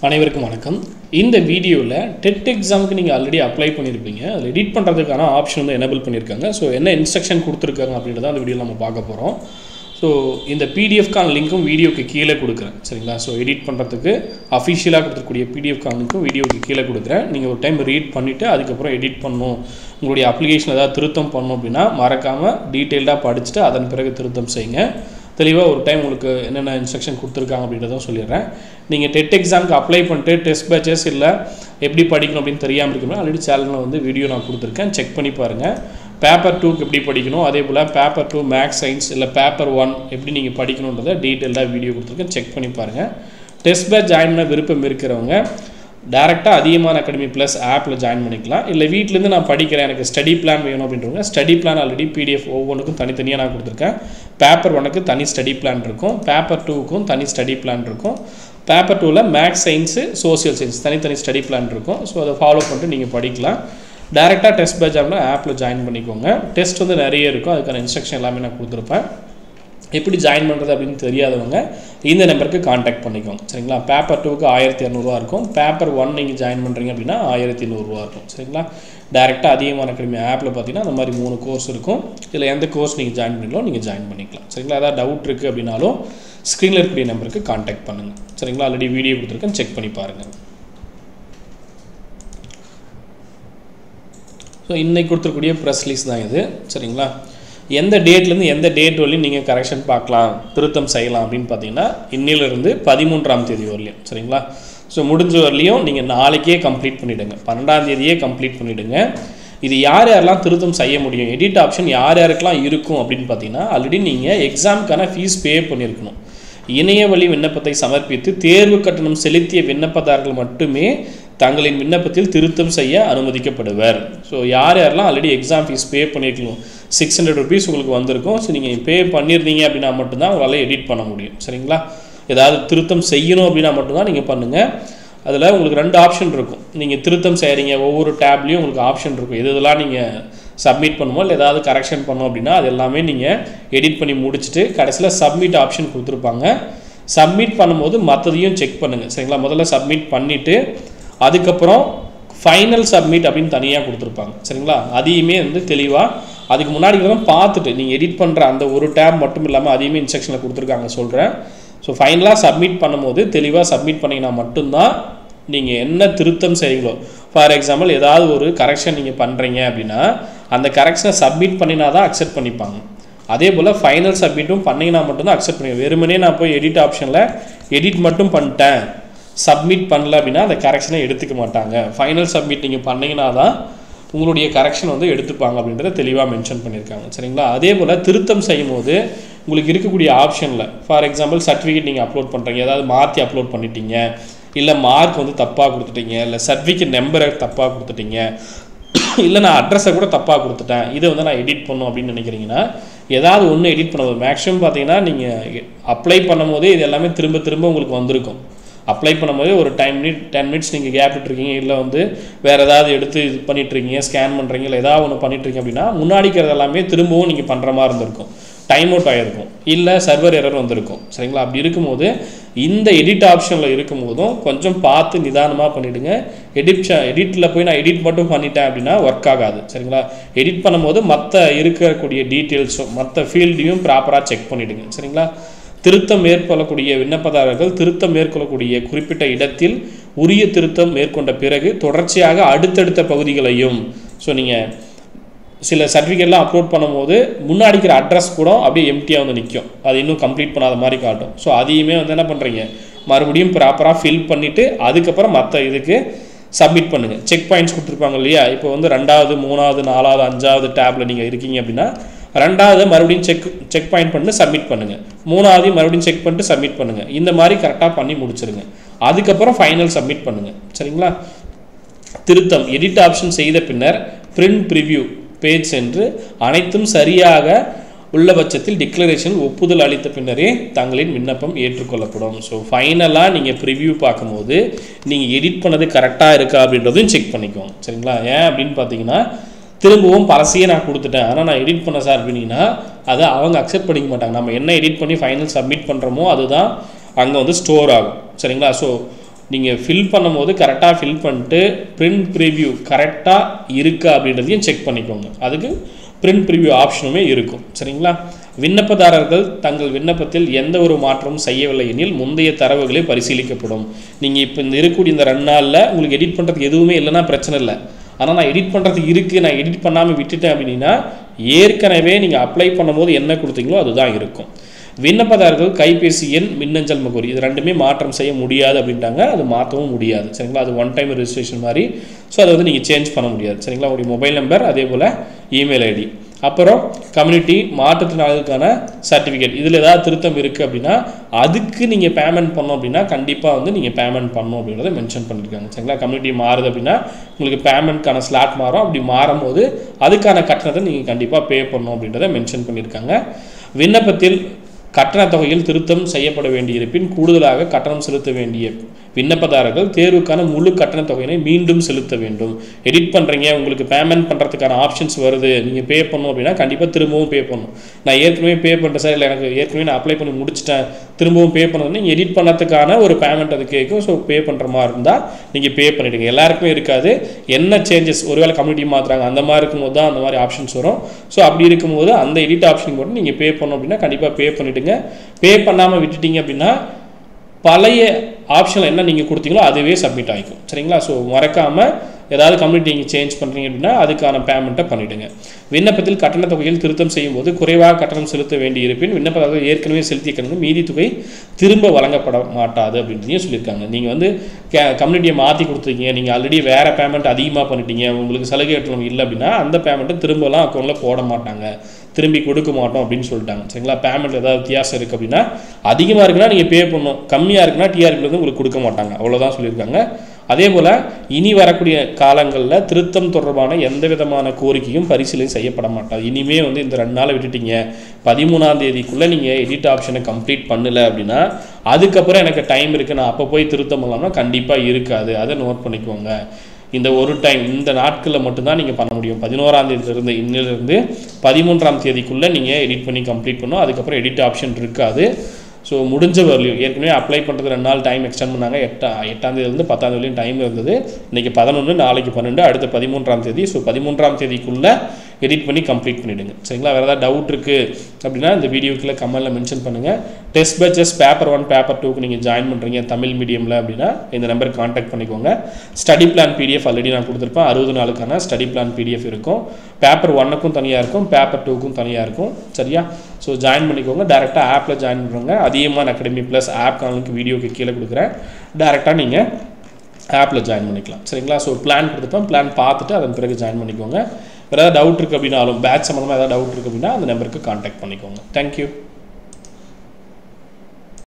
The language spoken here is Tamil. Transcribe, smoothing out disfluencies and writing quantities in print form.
அனைவருக்கும் வணக்கம். இந்த வீடியோவில் டெட் எக்ஸாமுக்கு நீங்கள் ஆல்ரெடி அப்ளை பண்ணியிருப்பீங்க. அதில் எடிட் பண்ணுறதுக்கான ஆப்ஷன் வந்து எனேபிள் பண்ணியிருக்காங்க. ஸோ என்ன இன்ஸ்ட்ரக்ஷன் கொடுத்துருக்காங்க அப்படின்றத அந்த வீடியோவில் நம்ம பார்க்க போகிறோம். ஸோ இந்த பிடிஎஃப்கான லிங்க்கும் வீடியோக்கு கீழே கொடுக்குறேன், சரிங்களா? ஸோ எடிட் பண்ணுறதுக்கு அஃபிஷியலாக கொடுத்துருக்கூடிய பிடிஎஃப்கான லிங்க்கும் வீடியோக்கு கீழே கொடுக்குறேன். நீங்கள் ஒரு டைம் ரீட் பண்ணிவிட்டு அதுக்கப்புறம் எடிட் பண்ணணும், உங்களுடைய அப்ளிகேஷன் ஏதாவது திருத்தம் பண்ணணும் அப்படின்னா மறக்காமல் டீட்டெயில்டாக படிச்சுட்டு அதன் பிறகு திருத்தம் செய்யுங்க. தெளிவாக ஒரு டைம் உங்களுக்கு என்னென்ன இன்ஸ்ட்ரக்ஷன் கொடுத்துருக்காங்க அப்படின்றதும் சொல்லிடுறேன். நீங்கள் டெட் எக்ஸாமுக்கு அப்ளை பண்ணிட்டு டெஸ்ட் பேட்சஸ் இல்லை எப்படி படிக்கணும் அப்படின்னு தெரியாமல் இருக்கணும், ஆல்ரெடி சேனலில் வந்து வீடியோ நான் கொடுத்துருக்கேன், செக் பண்ணி பாருங்கள். பேப்பர் 2க்கு எப்படி படிக்கணும், அதே போல் பேப்பர் 2 மேக்ஸ் சயின்ஸ் இல்லை பேப்பர் 1 எப்படி நீங்கள் படிக்கணுன்றதை டீட்டெயிலாக வீடியோ கொடுத்துருக்கேன், செக் பண்ணி பாருங்கள். டெஸ்ட் பேட்ச் ஜாயின் பண்ண விருப்பம் இருக்கிறவங்க டேரெக்டாக அதிகமான அகாடமி ப்ளஸ் ஆப்பில் ஜாயின் பண்ணிக்கலாம். இல்லை வீட்டிலேருந்து நான் படிக்கிறேன், எனக்கு ஸ்டடி பிளான் வேணும் அப்படின்றவங்க ஸ்டடி பிளான் ஆல்ரெடி பிடிஎஃப் ஒவ்வொன்றுக்கும் தனித்தனியாக நான் கொடுத்துருக்கேன். பேப்பர் 1க்கு தனி ஸ்டடி பிளான் இருக்கும், பேப்பர் 2க்கும் தனி ஸ்டடி பிளான் இருக்கும், பேப்பர் 2ல் மேக்ஸ் சயின்ஸு சோசியல் சயின்ஸ் தனித்தனி ஸ்டடி பிளான் இருக்கும். ஸோ அதை ஃபாலோ பண்ணிட்டு நீங்கள் படிக்கலாம். டேரெக்டாக டெஸ்ட் பேட்ச் ஆப்பில் ஜாயின் பண்ணிக்கோங்க. டெஸ்ட் வந்து நிறைய இருக்கும், அதுக்கான இன்ஸ்ட்ரக்ஷன் எல்லாமே நான் கொடுத்துருப்பேன். எப்படி ஜாயின் பண்ணுறது அப்படின்னு தெரியாதவங்க இந்த நம்பருக்கு காண்டாக்ட் பண்ணிக்கோங்க, சரிங்களா? பேப்பர் 2க்கு 1200 இருக்கும், பேப்பர் 1 நீங்கள் ஜாயின் பண்ணுறீங்க அப்படின்னா 1100 இருக்கும், சரிங்களா? டேரெக்டாக அதிகமான அகாடமி ஆப்பில் பார்த்தீங்கன்னா அந்த மாதிரி 3 கோர்ஸ் இருக்கும். இதில் எந்த கோர்ஸ் நீங்கள் ஜாயின் பண்ணிக்கலாம் நீங்கள் ஜாயின் பண்ணிக்கலாம், சரிங்களா? ஏதாவது டவுட் இருக்குது அப்படின்னாலும் ஸ்க்ரீனில் இருக்கக்கூடிய நம்பருக்கு காண்டாக்ட் பண்ணுங்கள், சரிங்களா? ஆல்ரெடி வீடியோ கொடுத்துருக்கேன், செக் பண்ணி பாருங்கள். ஸோ இன்றைக்கி கொடுத்துருக்கூடிய ப்ரெஸ் ரிலீஸ் தான் இது, சரிங்களா? எந்த டேட்லேருந்து எந்த டேட் வரலையும் நீங்கள் கரெக்ஷன் பார்க்கலாம், திருத்தம் செய்யலாம் அப்படின்னு பார்த்தீங்கன்னா இன்னிலிருந்து 13ஆம் தேதி வரலையும், சரிங்களா? ஸோ முடிஞ்ச வரலையும் நீங்கள் நாளைக்கே கம்ப்ளீட் பண்ணிவிடுங்க, 12ஆம் தேதியே கம்ப்ளீட் பண்ணிவிடுங்க. இது யார் யாரெல்லாம் திருத்தம் செய்ய முடியும், எடிட் ஆப்ஷன் யார் யாருக்கெல்லாம் இருக்கும் அப்படின்னு பார்த்தீங்கன்னா ஆல்ரெடி நீங்கள் எக்ஸாமுக்கான ஃபீஸ் பே பண்ணியிருக்கணும். இணைய வழி விண்ணப்பத்தை சமர்ப்பித்து தேர்வு கட்டணம் செலுத்திய விண்ணப்பதாரர்கள் மட்டுமே தங்களின் விண்ணப்பத்தில் திருத்தம் செய்ய அனுமதிக்கப்படுவர். ஸோ யார் யாரெல்லாம் ஆல்ரெடி எக்ஸாம் ஃபீஸ் பே பண்ணியிருக்கணும், 600 ருபீஸ் உங்களுக்கு வந்திருக்கும். ஸோ நீங்கள் பே பண்ணியிருந்தீங்க அப்படின்னா மட்டும்தான் உங்களால் எடிட் பண்ண முடியும், சரிங்களா? ஏதாவது திருத்தம் செய்யணும் அப்படின்னா மட்டும்தான் நீங்கள் பண்ணுங்கள். அதில் உங்களுக்கு 2 ஆப்ஷன் இருக்கும். நீங்கள் திருத்தம் செய்கிறீங்க, ஒவ்வொரு டேப்லேயும் உங்களுக்கு ஆப்ஷன் இருக்கும். எதெல்லாம் நீங்கள் சப்மிட் பண்ணுவோம் இல்லை ஏதாவது கரெக்ஷன் பண்ணோம் அப்படின்னா அது எல்லாமே நீங்கள் எடிட் பண்ணி முடிச்சுட்டு கடைசியில் சப்மிட் ஆப்ஷன் கொடுத்துருப்பாங்க. சப்மிட் பண்ணும்போது மற்றதையும் செக் பண்ணுங்கள், சரிங்களா? முதல்ல சப்மிட் பண்ணிவிட்டு அதுக்கப்புறம் ஃபைனல் சப்மிட் அப்படின்னு தனியாக கொடுத்துருப்பாங்க, சரிங்களா? அதையுமே வந்து தெளிவாக அதுக்கு முன்னாடி பார்த்துட்டு நீங்கள் எடிட் பண்ணுற அந்த ஒரு டேப் மட்டும் இல்லாமல் அதையுமே இன்ஸ்ட்ரக்ஷனில் கொடுத்துருக்காங்க, சொல்கிறேன். ஸோ ஃபைனலாக சப்மிட் பண்ணும்போது தெளிவாக சப்மிட் பண்ணிங்கன்னா மட்டும்தான் நீங்கள் என்ன திருத்தம் செய்கிறீங்களோ, ஃபார் எக்ஸாம்பிள் ஏதாவது ஒரு கரெக்ஷன் நீங்கள் பண்ணுறீங்க அப்படின்னா அந்த கரெக்ஷனை சப்மிட் பண்ணினா தான் அக்செப்ட் பண்ணிப்பாங்க. அதே போல் ஃபைனல் சப்மிட்டும் பண்ணிங்கன்னா மட்டும்தான் அக்செப்ட் பண்ணிடுவோம். வெறுமனே நான் போய் எடிட் ஆப்ஷனில் எடிட் மட்டும் பண்ணிட்டேன், சப்மிட் பண்ணல அப்படின்னா அந்த கரெக்ஷனை எடுத்துக்க மாட்டாங்க. ஃபைனல் சப்மிட் நீங்கள் பண்ணிங்கன்னா தான் உங்களுடைய கரெக்ஷன் வந்து எடுத்துப்பாங்க அப்படின்றத தெளிவாக மென்ஷன் பண்ணியிருக்காங்க, சரிங்களா? அதே போல் திருத்தம் செய்யும் போது உங்களுக்கு இருக்கக்கூடிய ஆப்ஷனில் ஃபார் எக்ஸாம்பிள் சர்டிஃபிகேட் நீங்கள் அப்லோட் பண்ணுறீங்க, ஏதாவது மாற்றி அப்லோட் பண்ணிட்டீங்க, இல்லை மார்க் வந்து தப்பாக கொடுத்துட்டீங்க, இல்லை சர்டிஃபிகேட் நம்பரை தப்பாக கொடுத்துட்டீங்க, இல்லை நான் அட்ரஸை கூட தப்பாக கொடுத்துட்டேன், இதை வந்து நான் எடிட் பண்ணணும் அப்படின்னு நினைக்கிறீங்கன்னா ஏதாவது ஒன்று எடிட் பண்ணும்போது மேக்ஸிமம் பார்த்தீங்கன்னா நீங்கள் அப்ளை பண்ணும் போதே இது எல்லாமே திரும்ப திரும்ப உங்களுக்கு வந்திருக்கும். அப்ளை பண்ணும்போது ஒரு 10 மினிட்ஸ் நீங்கள் கேப் விட்டுருக்கீங்க, இல்லை வந்து வேறு ஏதாவது எடுத்து இது பண்ணிட்டுருக்கீங்க, ஸ்கேன் பண்ணுறீங்க, இல்லை ஏதாவது ஒன்று பண்ணிட்டுருக்கீங்க அப்படின்னா முன்னாடிக்கிறது எல்லாமே திரும்பவும் நீங்கள் பண்ணுற மாதிரி இருந்திருக்கும், டைம் அவுட் ஆகிருக்கும், இல்லை சர்வர் எரர் வந்திருக்கும், சரிங்களா? அப்படி இருக்கும்போது இந்த எடிட் ஆப்ஷனில் இருக்கும்போதும் கொஞ்சம் பார்த்து நிதானமாக பண்ணிவிடுங்க. எடிட்டில் போய் நான் எடிட் மட்டும் பண்ணிட்டேன் அப்படின்னா ஒர்க் ஆகாது, சரிங்களா? எடிட் பண்ணும்போது மற்ற இருக்கக்கூடிய டீட்டெயில்ஸும் மற்ற ஃபீல்டையும் ப்ராப்பராக செக் பண்ணிவிடுங்க, சரிங்களா? திருத்தம் மேற்கொள்ளக்கூடிய விண்ணப்பதாரர்கள் திருத்தம் மேற்கொள்ளக்கூடிய குறிப்பிட்ட இடத்தில் உரிய திருத்தம் மேற்கொண்ட பிறகு தொடர்ச்சியாக அடுத்தடுத்த பகுதிகளையும், ஸோ நீங்கள் சில சர்டிஃபிகேட்லாம் அப்லோட் பண்ணும்போது முன்னாடி இருக்கிற அட்ரஸ் கூட அப்படியே எம்டியாக வந்து நிற்கும், அது இன்னும் கம்ப்ளீட் பண்ணாத மாதிரி காட்டும். ஸோ அதையுமே வந்து என்ன பண்ணுறீங்க, மறுபடியும் ப்ராப்பராக ஃபில் பண்ணிவிட்டு அதுக்கப்புறம் மற்ற இதுக்கு சப்மிட் பண்ணுங்கள். செக் பாயிண்ட்ஸ் கொடுத்துருப்பாங்க இல்லையா, இப்போ வந்து 2வது 3வது 4வது 5வது டேப்பில் நீங்கள் இருக்கீங்க அப்படின்னா 2வது மறுபடியும் செக் பாயிண்ட் பண்ணி சப்மிட் பண்ணுங்கள், 3வது மறுபடியும் செக் பண்ணிட்டு சப்மிட் பண்ணுங்கள். இந்த மாதிரி கரெக்டாக பண்ணி முடிச்சிருங்க. அதுக்கப்புறம் ஃபைனல் சப்மிட் பண்ணுங்கள், சரிங்களா? திருத்தம் எடிட் ஆப்ஷன் செய்த பின்னர் பிரிண்ட் ப்ரிவ்யூ பேஜ் சென்று அனைத்தும் சரியாக உள்ள பட்சத்தில் டிக்ளரேஷன் ஒப்புதல் அளித்த பின்னரே தங்களின் விண்ணப்பம் ஏற்றுக்கொள்ளப்படும். ஸோ ஃபைனலாக நீங்கள் ப்ரிவ்யூ பார்க்கும்போது நீங்கள் எடிட் பண்ணது கரெக்டாக இருக்கா அப்படின்றதையும் செக் பண்ணிக்கோங்க, சரிங்களா? ஏன் அப்படின்னு பார்த்தீங்கன்னா திரும்பவும் பழசையே நான் கொடுத்துட்டேன் ஆனால் நான் எடிட் பண்ண சார் அப்படின்னா அதை அவங்க அக்செப்ட் பண்ணிக்க மாட்டாங்க. நம்ம என்ன எடிட் பண்ணி ஃபைனல் சப்மிட் பண்ணுறோமோ அதுதான் அங்கே வந்து ஸ்டோர் ஆகும், சரிங்களா? ஸோ நீங்கள் ஃபில் பண்ணும்போது கரெக்டாக ஃபில் பண்ணிட்டு பிரிண்ட் ப்ரிவ்யூ கரெக்டாக இருக்கா அப்படின்றதையும் செக் பண்ணிக்கோங்க. அதுக்கு பிரிண்ட் ப்ரிவ்யூ ஆப்ஷனுமே இருக்கும். சரிங்களா? விண்ணப்பதாரர்கள் தங்கள் விண்ணப்பத்தில் எந்த ஒரு மாற்றமும் செய்யவில்லை எனில் முந்தைய தரவுகளே பரிசீலிக்கப்படும். நீங்கள் இப்போ இருக்கக்கூடிய இந்த 2 நாளில் உங்களுக்கு எடிட் பண்ணுறதுக்கு எதுவுமே இல்லைன்னா பிரச்சனை இல்லை. ஆனால் நான் எடிட் பண்ணுறதுக்கு இருக்குது, நான் எடிட் பண்ணாமல் விட்டுட்டேன் அப்படின்னா ஏற்கனவே நீங்கள் அப்ளை பண்ணும்போது என்ன கொடுத்தீங்களோ அதுதான் இருக்கும். விண்ணப்பதாரர்கள் கைபேசி எண், மின்னஞ்சல் முகவரி இது ரெண்டுமே மாற்றம் செய்ய முடியாது அப்படின்ட்டாங்க. அது மாற்றவும் முடியாது. சரிங்களா? அது 1 டைம் ரெஜிஸ்ட்ரேஷன் மாதிரி. ஸோ அதை வந்து நீங்கள் சேஞ்ச் பண்ண முடியாது. சரிங்களா? உங்களுடைய மொபைல் நம்பர், அதே போல் இமெயில் ஐடி, அப்புறம் கம்யூனிட்டி, மாற்றுத்திறனாளிகளுக்கான சர்டிஃபிகேட், இதில் ஏதாவது திருத்தம் இருக்குது அப்படின்னா அதுக்கு நீங்கள் பேமெண்ட் பண்ணோம் அப்படின்னா கண்டிப்பாக வந்து நீங்கள் பேமெண்ட் பண்ணணும் அப்படின்றத மென்ஷன் பண்ணியிருக்காங்க. சரிங்களா? கம்யூனிட்டி மாறுது அப்படின்னா உங்களுக்கு பேமெண்ட்கான ஸ்லாட் மாறும். அப்படி மாறும்போது அதுக்கான கட்டணத்தை நீங்கள் கண்டிப்பாக பே பண்ணணும் அப்படின்றத மென்ஷன் பண்ணியிருக்காங்க. விண்ணப்பத்தில் கட்டண தொகையில் திருத்தம் செய்யப்பட வேண்டியிருப்பின் கூடுதலாக கட்டணம் செலுத்த வேண்டிய விண்ணப்பதாரர்கள் தேர்வுக்கான முழு கட்டண தொகையினை மீண்டும் செலுத்த வேண்டும். எடிட் பண்ணுறீங்க, உங்களுக்கு பேமெண்ட் பண்ணுறதுக்கான ஆப்ஷன்ஸ் வருது, நீங்கள் பே பண்ணணும் அப்படின்னா கண்டிப்பாக திரும்பவும் பே பண்ணணும். நான் ஏற்கனவே பே பண்ணுறேன் சார், இல்லை எனக்கு ஏற்கனவே நான் அப்ளை பண்ணி முடிச்சிட்டேன், திரும்பவும் பே பண்ணணும்னா நீங்கள் எடிட் பண்ணதுக்கான ஒரு பேமெண்ட் அது கேட்கும். ஸோ பே பண்ணுற மாதிரி இருந்தால் நீங்கள் பே பண்ணிவிடுங்க. எல்லாருக்குமே இருக்காது. என்ன சேஞ்சஸ் ஒருவேளை கம்யூனிட்டி மாற்றுறாங்க அந்த மாதிரி இருக்கும்போது தான் அந்த மாதிரி ஆப்ஷன்ஸ் வரும். ஸோ அப்படி இருக்கும்போது அந்த எடிட் ஆப்ஷன் மட்டும் நீங்கள் பே பண்ணணும் அப்படின்னா கண்டிப்பாக பே பண்ணிவிடுங்க. பே பண்ணாமல் விட்டுட்டீங்க அப்படின்னா பழைய ஆப்ஷனில் என்ன நீங்கள் கொடுத்தீங்களோ அதுவே சப்மிட் ஆகிக்கும். சரிங்களா? ஸோ மறக்காமல் ஏதாவது கம்யூனிட்டி நீங்கள் சேஞ்ச் பண்ணுறீங்க அப்படின்னா அதுக்கான பேமெண்ட்டை பண்ணிவிடுங்க. விண்ணப்பத்தில் கட்டண தொகையில் திருத்தம் செய்யும்போது குறைவாக கட்டணம் செலுத்த வேண்டி இருப்பின் விண்ணப்பதாரர்கள் ஏற்கனவே செலுத்திய கட்டணம் மீதி தொகை திரும்ப வழங்கப்பட மாட்டாது அப்படின்றதையும் சொல்லியிருக்காங்க. நீங்கள் வந்து கம்யூனிட்டியை மாற்றி கொடுத்துருக்கீங்க, நீங்கள் ஆல்ரெடி வேறு பேமெண்ட் அதிகமாக பண்ணிட்டீங்க, உங்களுக்கு சலுகை கட்டணம் இல்லை அப்படின்னா அந்த பேமெண்ட்டை திரும்பலாம் அக்கௌண்ட்டில் போட மாட்டாங்க, திரும்பி கொடுக்க மாட்டோம் அப்படின்னு சொல்லிட்டாங்க. சரிங்களா? பேமெண்ட் ஏதாவது வித்தியாசம் இருக்குது அப்படின்னா அதிகமாக இருக்குன்னா நீங்கள் பே பண்ணணும், கம்மியாக இருக்குன்னா டிஆர்பியில் வந்து உங்களுக்கு கொடுக்க மாட்டாங்க. அவ்வளோதான் சொல்லியிருக்காங்க. அதே போல் இனி வரக்கூடிய காலங்களில் திருத்தம் தொடர்பான எந்த விதமான கோரிக்கையும் பரிசீலனை செய்யப்பட மாட்டாது. இனிமே வந்து இந்த 2 நாளை விட்டுட்டீங்க, 13ஆம் தேதிக்குள்ளே நீங்கள் எடிட் ஆப்ஷனை கம்ப்ளீட் பண்ணலை அப்படின்னா அதுக்கப்புறம் எனக்கு டைம் இருக்குது நான் அப்போ போய் திருத்தம் பண்ணலாம்னா கண்டிப்பாக இருக்காது. அதை நோட் பண்ணிக்கோங்க. இந்த ஒரு டைம் இந்த நாட்களில் மட்டும்தான் நீங்கள் பண்ண முடியும். 11ஆம் தேதியிலிருந்து இன்னிலிருந்து 13ஆம் தேதிக்குள்ளே நீங்கள் எடிட் பண்ணி கம்ப்ளீட் பண்ணணும். அதுக்கப்புறம் எடிட் ஆப்ஷன் இருக்காது. ஸோ முடிஞ்ச வரலையும் ஏற்கனவே அப்ளை பண்ணுறது 2 நாள் டைம் எக்ஸ்டெண்ட் பண்ணாங்க. 8ஆம் தேதியிலேருந்து 10ஆம் தேதியிலையும் டைம் இருந்தது. இன்றைக்கி 11, நாளைக்கு 12, அடுத்த 13ஆம் தேதி. ஸோ 13ஆம் தேதிக்குள்ளே எடிட் பண்ணி கம்ப்ளீட் பண்ணிவிடுங்க. சரிங்களா? வேறு ஏதாவது டவுட் இருக்குது அப்படின்னா இந்த வீடியோக்குள்ளே கமெண்ட்டில் மென்ஷன் பண்ணுங்கள். டெஸ்ட் பேட்சஸ் பேப்பர் 1 பேப்பர் 2க்கு நீங்கள் ஜாயின் பண்ணுறீங்க தமிழ் மீடியமில் அப்படின்னா இந்த நம்பருக்கு கான்டாக்ட் பண்ணிக்கோங்க. ஸ்டடி பிளான் பிடிஎஃப் ஆல்ரெடி நான் கொடுத்துருப்பேன். 60 நாளுக்கான ஸ்டடி பிளான் பிடிஎஃப் இருக்கும். பேப்பர் 1க்கும் தனியாக இருக்கும், பேப்பர் 2க்கும் தனியாக இருக்கும். சரியா? ஸோ ஜாயின் பண்ணிக்கோங்க. டேரெக்டாக ஆப்பில் ஜாயின் பண்ணுறோங்க. அதிகமாக அகாடமி ப்ளஸ் ஆப் கானலுக்கு வீடியோக்கு கீழே கொடுக்குறேன். டேரெக்டாக நீங்கள் ஆப்பில் ஜாயின் பண்ணிக்கலாம். சரிங்களா? So plan கொடுத்துப்பேன். பிளான் பார்த்துட்டு அதன் பிறகு ஜாயின் பண்ணிக்கோங்க. வேறு ஏதாவது டவுட் இருக்குது அப்படின்னாலும் பேட்ச் சம்மந்தமாக ஏதாவது டவுட் இருக்குது அப்படின்னா அந்த நம்பருக்கு கான்டாக்ட் பண்ணிக்கோங்க. தேங்க்யூ.